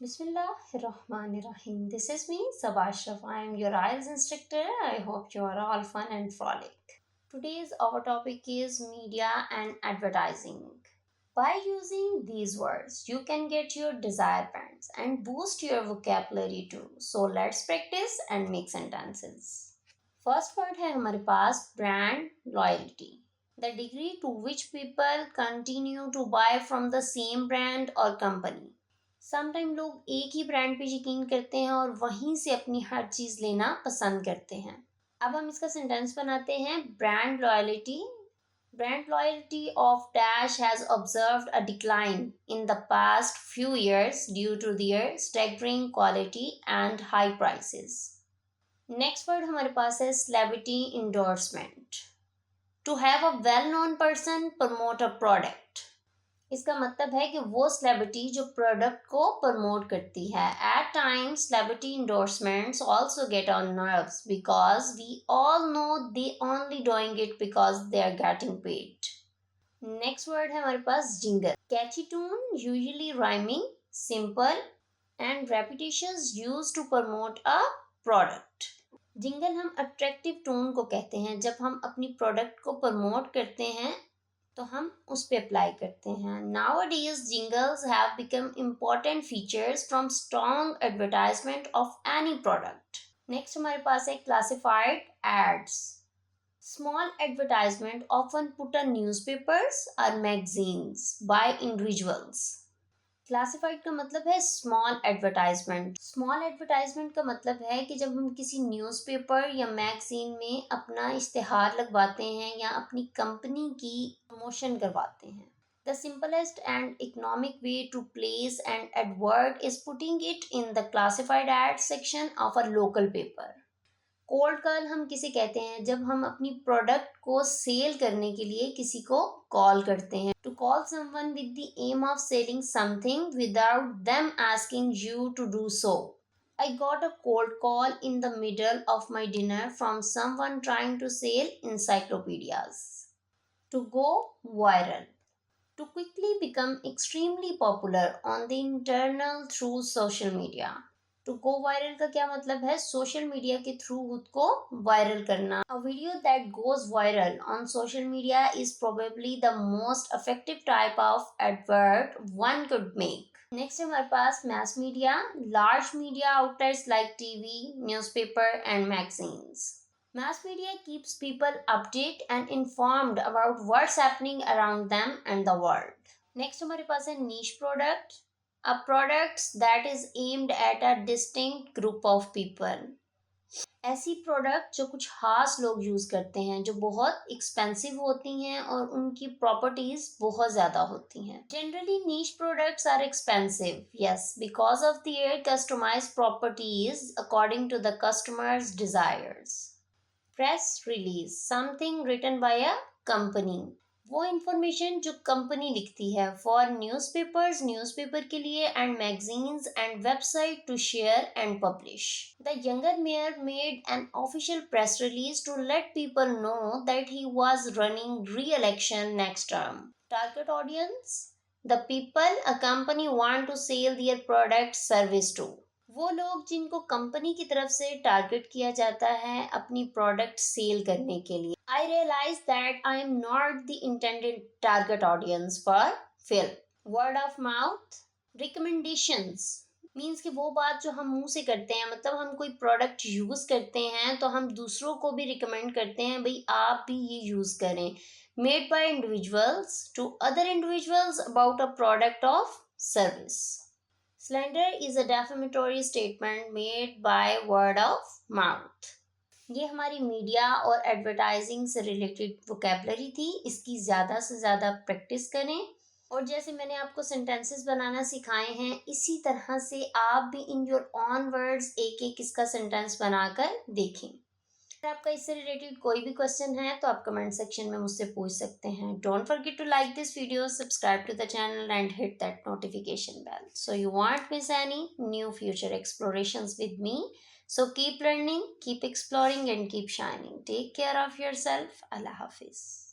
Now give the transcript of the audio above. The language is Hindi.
Bismillahirrahmanirrahim. This is me, Saba Ashraf. I am your IELTS instructor. I hope you are all fun and frolic. Today's our topic is media and advertising. By using these words, you can get your desired points and boost your vocabulary too. So let's practice and make sentences. First word है हमारे पास brand loyalty. The degree to which people continue to buy from the same brand or company. Sometime लोग एक ही ब्रांड पे यकीन करते हैं और वहीं से अपनी हर चीज़ लेना पसंद करते हैं। अब हम इसका सेंटेंस बनाते हैं brand loyalty. Brand loyalty of Dash has observed a decline in the past few years due to their staggering quality and high prices. Next word हमारे पास है celebrity endorsement. To have a well-known person promote a product. इसका मतलब है कि वो सेलिब्रिटी जो प्रोडक्ट को प्रमोट करती है। At times celebrity endorsements also get on nerves because we all know they only doing it because they are getting paid. Next word है हमारे पास jingle. Catchy tune usually rhyming simple and repetitions used to promote a product. Jingle हम अट्रैक्टिव टोन को कहते हैं। जब हम अपनी प्रोडक्ट को प्रमोट करते हैं तो हम उस पे अप्लाई करते हैं। Nowadays, jingles have become important features from strong advertisement of any product. Next हमारे पास है classified ads. Small advertisement often put on newspapers or magazines by individuals. Classified का मतलब है स्मॉल एडवर्टाइजमेंट। स्मॉल एडवर्टाइजमेंट का मतलब है कि जब हम किसी न्यूज़पेपर या मैगजीन में अपना इश्तिहार लगवाते हैं या अपनी कंपनी की प्रमोशन करवाते हैं। The simplest and economic way to place and advert is putting it in the classified ad section of a local paper. Cold call हम किसे कहते हैं? जब हम अपनी प्रोडक्ट को सेल करने के लिए किसी को कॉल करते हैं। To call someone with the aim of selling something without them asking you to do so. I got a cold call in the middle of my dinner from someone trying to sell encyclopedias. To go viral. To quickly become extremely popular on the internal through social media. To go viral का क्या मतलब है? सोशल मीडिया के थ्रू खुद को वायरल करना। A video that goes viral on social media is probably the most effective type of advert one could make. Next हमारे पास mass media. Large media outlets like TV, newspaper and magazines. Mass media keeps people updated and informed about what's happening around them and the world. Next हमारे पास है niche product. A product that is aimed at a distinct group of people. ऐसी प्रोडक्ट जो कुछ खास लोग यूज़ करते हैं, जो बहुत एक्सपेंसिव होती हैं और उनकी प्रॉपर्टीज बहुत ज़्यादा होती हैं। Generally niche products are expensive, yes, because of their customized properties according to the customers' desires. Press release, something written by a company, वो इंफॉर्मेशन जो कंपनी लिखती है। फॉर न्यूज़पेपर्स, न्यूज़पेपर के लिए, and magazines and website to share and publish. The younger mayor made an official press release to let people know that he was running reelection next term. Target audience, the people a company want to sell their product service to. वो लोग जिनको कंपनी की तरफ से टारगेट किया जाता है अपनी प्रोडक्ट सेल करने के लिए। I realise that I am not the intended target audience for film. Word of mouth recommendations means कि वो बात जो हम मुंह से करते हैं, मतलब हम कोई प्रोडक्ट यूज करते हैं तो हम दूसरों को भी रिकमेंड करते हैं, भाई आप भी ये यूज करें। Made by individuals to other individuals about a product of service. Slander is a defamatory statement made by word of mouth. ये हमारी मीडिया और एडवर्टाइजिंग से रिलेटेड वोकेबलरी थी। इसकी ज़्यादा से ज़्यादा प्रैक्टिस करें और जैसे मैंने आपको सेंटेंसेस बनाना सिखाए हैं, इसी तरह से आप भी इन योर ऑन वर्ड्स एक एक इसका सेंटेंस बनाकर देखें। अगर आपका इससे रिलेटेड कोई भी क्वेश्चन है तो आप कमेंट सेक्शन में मुझसे पूछ सकते हैं। Don't forget to like this video, subscribe to the channel and hit that notification bell so you won't miss any new future explorations with me. So keep learning, keep exploring and keep shining. Take care of yourself. Allah Hafiz.